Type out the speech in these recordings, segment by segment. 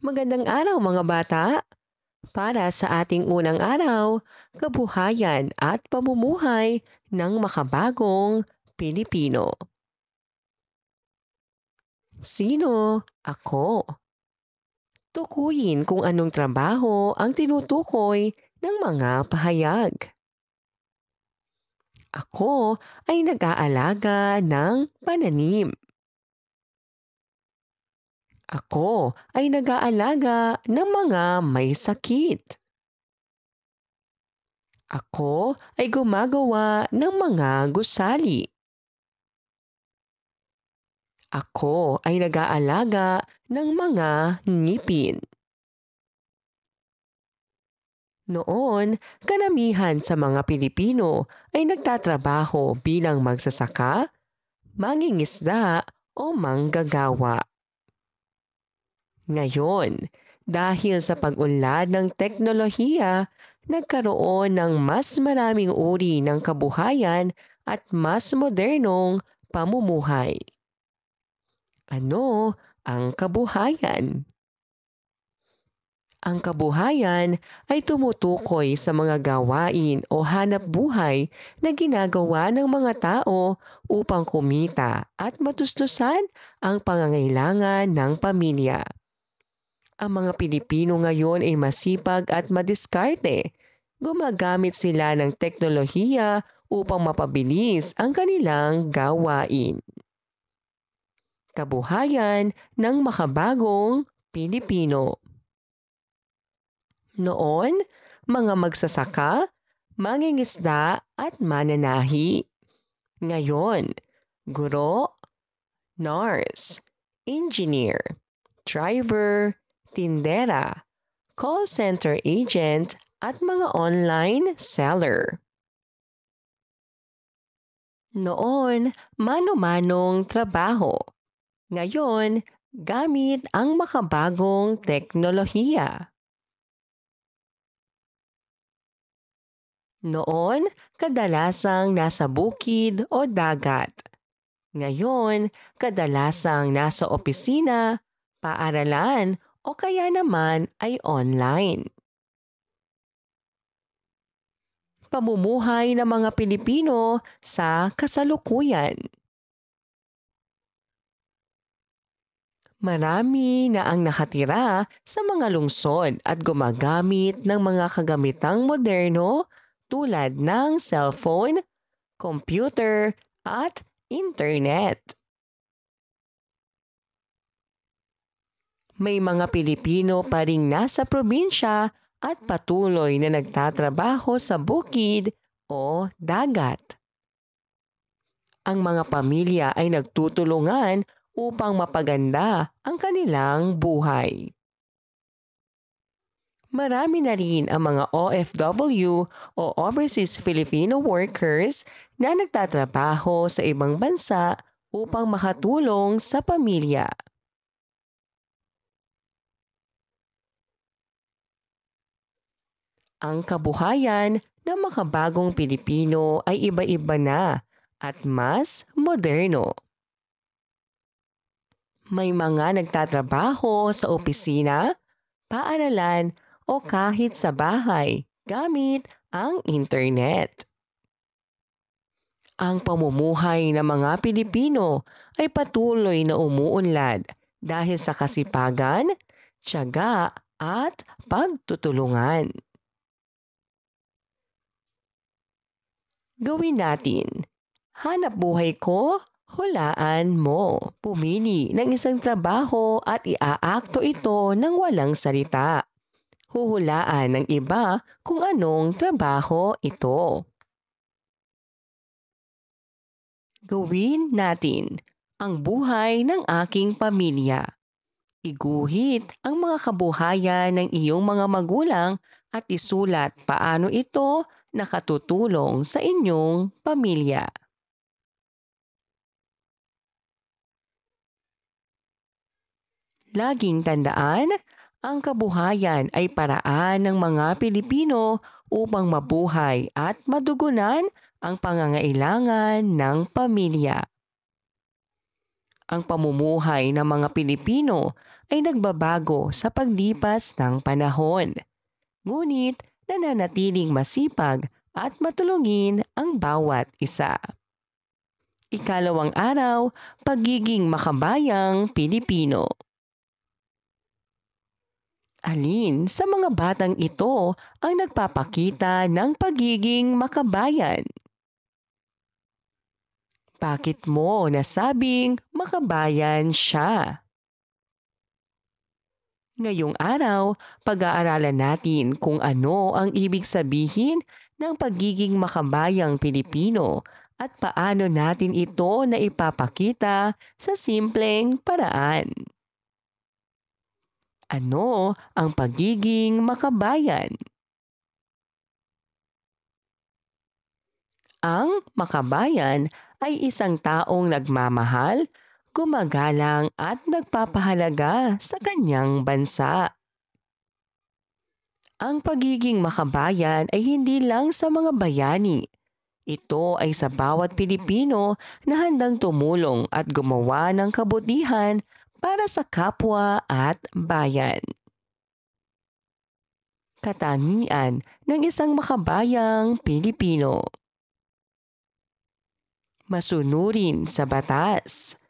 Magandang araw mga bata! Para sa ating unang araw, kabuhayan at pamumuhay ng makabagong Pilipino. Sino ako? Tukuyin kung anong trabaho ang tinutukoy ng mga pahayag. Ako ay nag-aalaga ng pananim. Ako ay nag-aalaga ng mga may sakit. Ako ay gumagawa ng mga gusali. Ako ay nag-aalaga ng mga ngipin. Noon, karamihan sa mga Pilipino ay nagtatrabaho bilang magsasaka, mangingisda o manggagawa. Ngayon, dahil sa pag-unlad ng teknolohiya, nagkaroon ng mas maraming uri ng kabuhayan at mas modernong pamumuhay. Ano ang kabuhayan? Ang kabuhayan ay tumutukoy sa mga gawain o hanapbuhay na ginagawa ng mga tao upang kumita at matustusan ang pangangailangan ng pamilya. Ang mga Pilipino ngayon ay masipag at madiskarte. Gumagamit sila ng teknolohiya upang mapabilis ang kanilang gawain. Kabuhayan ng makabagong Pilipino. Noon, mga magsasaka, mangingisda at mananahi. Ngayon, guro, nurse, engineer, driver, tindera, call center agent at mga online seller. Noon, mano-manong trabaho. Ngayon, gamit ang makabagong teknolohiya. Noon, kadalasang nasa bukid o dagat. Ngayon, kadalasang nasa opisina, paaralan o kaya naman ay online. Pamumuhay ng mga Pilipino sa kasalukuyan. Marami na ang nakatira sa mga lungsod at gumagamit ng mga kagamitang moderno tulad ng cellphone, computer at internet. May mga Pilipino pa ring nasa probinsya at patuloy na nagtatrabaho sa bukid o dagat. Ang mga pamilya ay nagtutulungan upang mapaganda ang kanilang buhay. Marami na rin ang mga OFW o Overseas Filipino Workers na nagtatrabaho sa ibang bansa upang makatulong sa pamilya. Ang kabuhayan ng makabagong Pilipino ay iba-iba na at mas moderno. May mga nagtatrabaho sa opisina, paaralan o kahit sa bahay gamit ang internet. Ang pamumuhay ng mga Pilipino ay patuloy na umuunlad dahil sa kasipagan, tiyaga at pagtutulungan. Gawin natin. Hanap buhay ko, hulaan mo. Pumili ng isang trabaho at iaakto ito ng walang salita. Huhulaan ng iba kung anong trabaho ito. Gawin natin ang buhay ng aking pamilya. Iguhit ang mga kabuhayan ng iyong mga magulang at isulat paano ito nakatutulong sa inyong pamilya. Laging tandaan, ang kabuhayan ay paraan ng mga Pilipino upang mabuhay at madugunan ang pangangailangan ng pamilya. Ang pamumuhay ng mga Pilipino ay nagbabago sa paglipas ng panahon. Ngunit nananatiling masipag at matulungin ang bawat isa. Ikalawang araw, pagiging makabayang Pilipino. Alin sa mga batang ito ang nagpapakita ng pagiging makabayan? Bakit mo nasabing makabayan siya? Ngayong araw, pag-aaralan natin kung ano ang ibig sabihin ng pagiging makabayang Pilipino at paano natin ito na ipapakita sa simpleng paraan. Ano ang pagiging makabayan? Ang makabayan ay isang taong nagmamahal, gumagalang at nagpapahalaga sa kanyang bansa. Ang pagiging makabayan ay hindi lang sa mga bayani. Ito ay sa bawat Pilipino na handang tumulong at gumawa ng kabutihan para sa kapwa at bayan. Katangian ng isang makabayang Pilipino. Masunurin sa batas.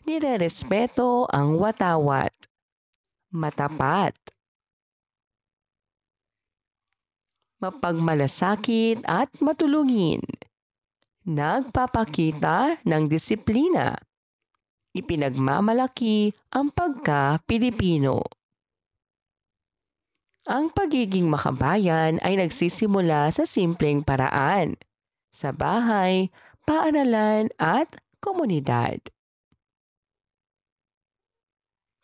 Nirerespeto ang watawat. Matapat. Mapagmalasakit at matulungin. Nagpapakita ng disiplina. Ipinagmamalaki ang pagka-Pilipino. Ang pagiging makabayan ay nagsisimula sa simpleng paraan, sa bahay, paaralan at komunidad.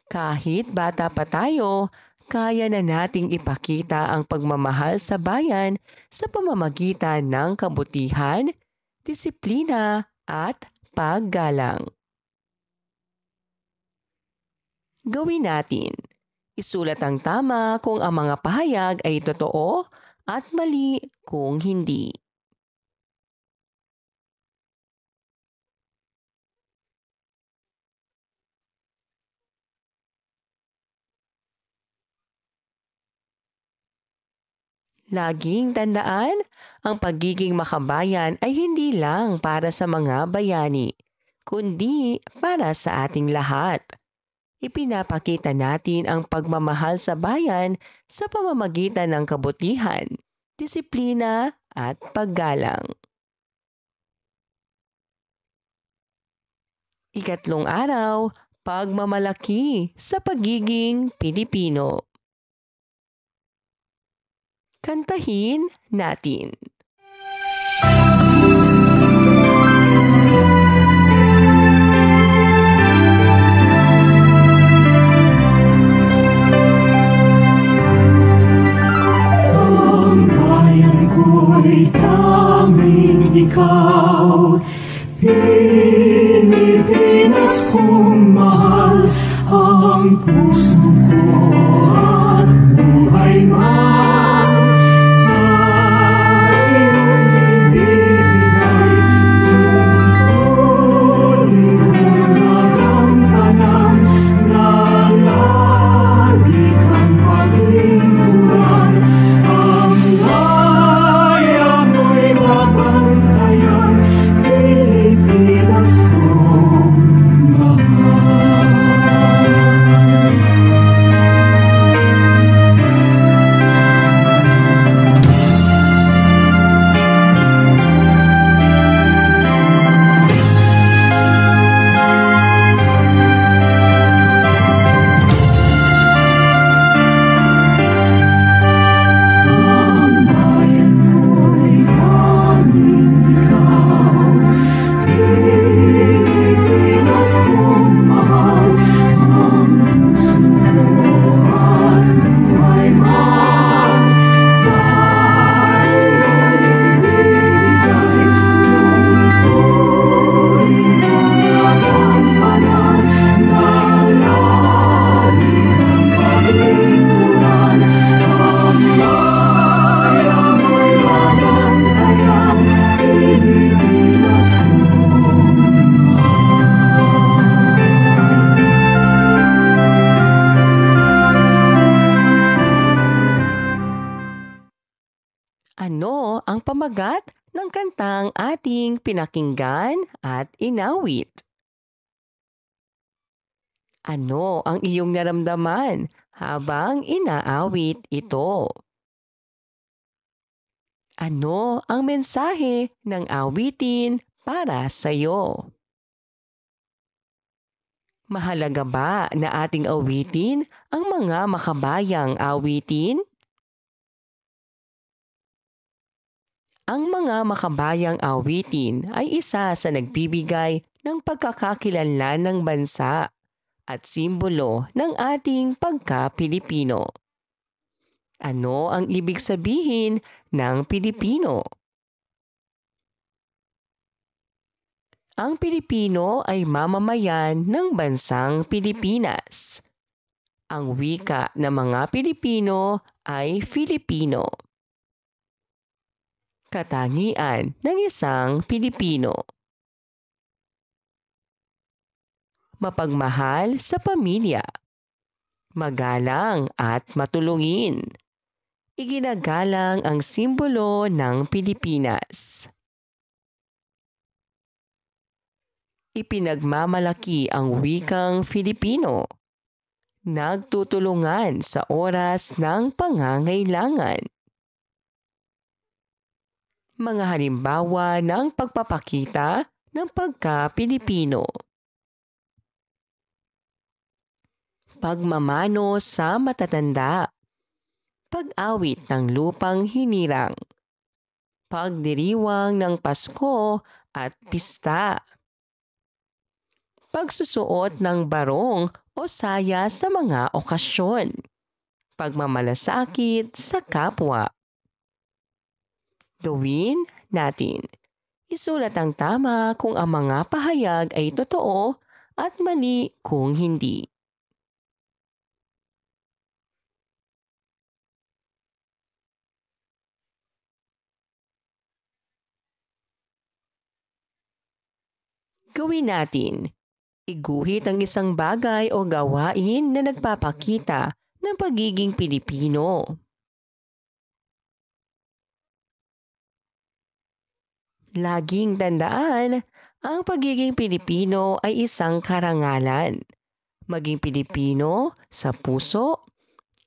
Kahit bata pa tayo, kaya na nating ipakita ang pagmamahal sa bayan sa pamamagitan ng kabutihan, disiplina at paggalang. Gawin natin. Isulat ang tama kung ang mga pahayag ay totoo at mali kung hindi. Laging tandaan, ang pagiging makabayan ay hindi lang para sa mga bayani, kundi para sa ating lahat. Ipinapakita natin ang pagmamahal sa bayan sa pamamagitan ng kabutihan, disiplina at paggalang. Ikatlong araw, pagmamalaki sa pagiging Pilipino. Kantahin natin. Ang bayan ko'y tanging ikaw, Pilipinas kong mahal, ang puso ko at buhay man sa iyong ibibigay. Tungkulin kong nagampanan na lagi kang paglingkuran, ang laya mo'y babantayan, Pilipinas kong mahal. pamagat ng kantang ating pinakinggan at inawit. Ano ang iyong naramdaman habang inaawit ito? Ano ang mensahe ng awitin para sa iyo? Mahalaga ba na ating awitin ang mga makabayang awitin? Ang mga makabayang awitin ay isa sa nagbibigay ng pagkakakilanlan ng bansa at simbolo ng ating pagka-Pilipino. Ano ang ibig sabihin ng Pilipino? Ang Pilipino ay mamamayan ng bansang Pilipinas. Ang wika ng mga Pilipino ay Filipino. Katangian ng isang Pilipino. Mapagmahal sa pamilya. Magalang at matulungin. Iginagalang ang simbolo ng Pilipinas. Ipinagmamalaki ang wikang Filipino. Nagtutulungan sa oras ng pangangailangan. Mga halimbawa ng pagpapakita ng pagka-Pilipino. Pagmamano sa matatanda. Pag-awit ng lupang hinirang. Pagdiriwang ng Pasko at pista. Pagsusuot ng barong o saya sa mga okasyon. Pagmamalasakit sa kapwa. Gawin natin. Isulat ang tama kung ang mga pahayag ay totoo at mali kung hindi. Gawin natin. Iguhit ang isang bagay o gawain na nagpapakita ng pagiging Pilipino. Laging tandaan, ang pagiging Pilipino ay isang karangalan. Maging Pilipino sa puso,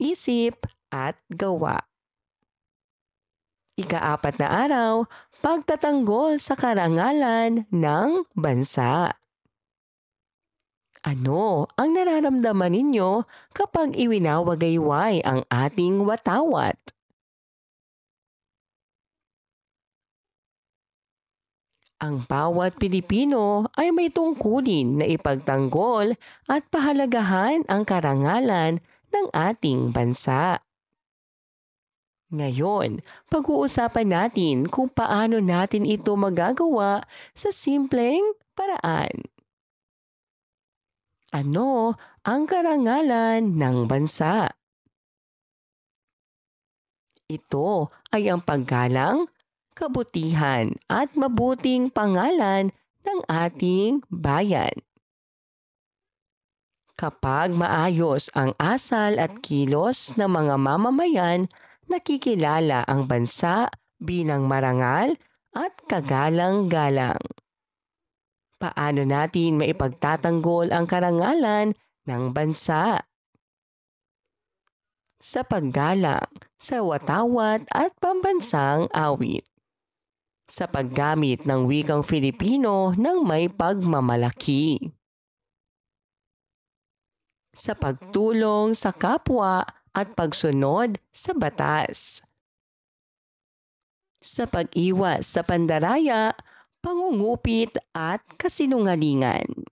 isip at gawa. Ika-4 na araw, pagtatanggol sa karangalan ng bansa. Ano ang nararamdaman ninyo kapag iwinawagayway ang ating watawat? Ang bawat Pilipino ay may tungkulin na ipagtanggol at pahalagahan ang karangalan ng ating bansa. Ngayon, pag-uusapan natin kung paano natin ito magagawa sa simpleng paraan. Ano ang karangalan ng bansa? Ito ay ang paggalang, kabutihan at mabuting pangalan ng ating bayan. Kapag maayos ang asal at kilos ng mga mamamayan, nakikilala ang bansa bilang marangal at kagalang-galang. Paano natin maipagtatanggol ang karangalan ng bansa? Sa paggalang, sa watawat at pambansang awit. Sa paggamit ng wikang Filipino ng may pagmamalaki. Sa pagtulong sa kapwa at pagsunod sa batas. Sa pag-iwas sa pandaraya, pangungupit at kasinungalingan.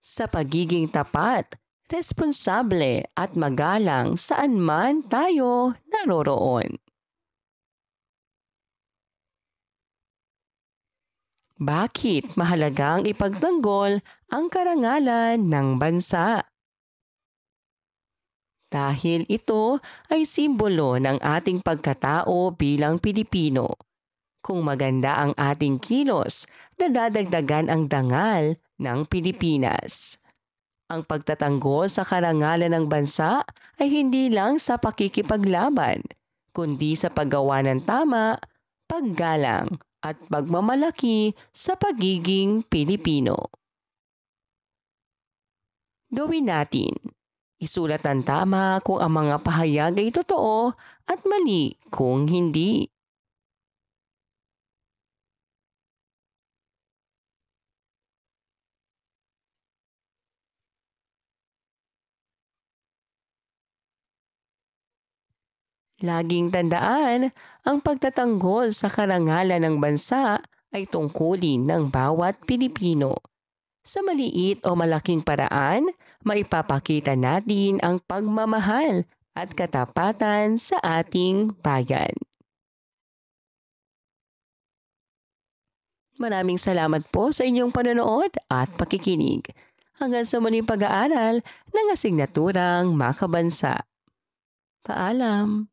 Sa pagiging tapat, responsable at magalang saan man tayo naroroon. Bakit mahalagang ipagtanggol ang karangalan ng bansa? Dahil ito ay simbolo ng ating pagkatao bilang Pilipino. Kung maganda ang ating kilos, nadadagdagan ang dangal ng Pilipinas. Ang pagtatanggol sa karangalan ng bansa ay hindi lang sa pakikipaglaban, kundi sa paggawa ng tama, paggalang at pagmamalaki sa pagiging Pilipino. Gawin natin. Isulat ang tama kung ang mga pahayag ay totoo at mali kung hindi. Laging tandaan, ang pagtatanggol sa karangalan ng bansa ay tungkulin ng bawat Pilipino. Sa maliit o malaking paraan, maipapakita natin ang pagmamahal at katapatan sa ating bayan. Maraming salamat po sa inyong panonood at pakikinig. Hanggang sa muling pag-aaral ng asignaturang makabansa. Paalam!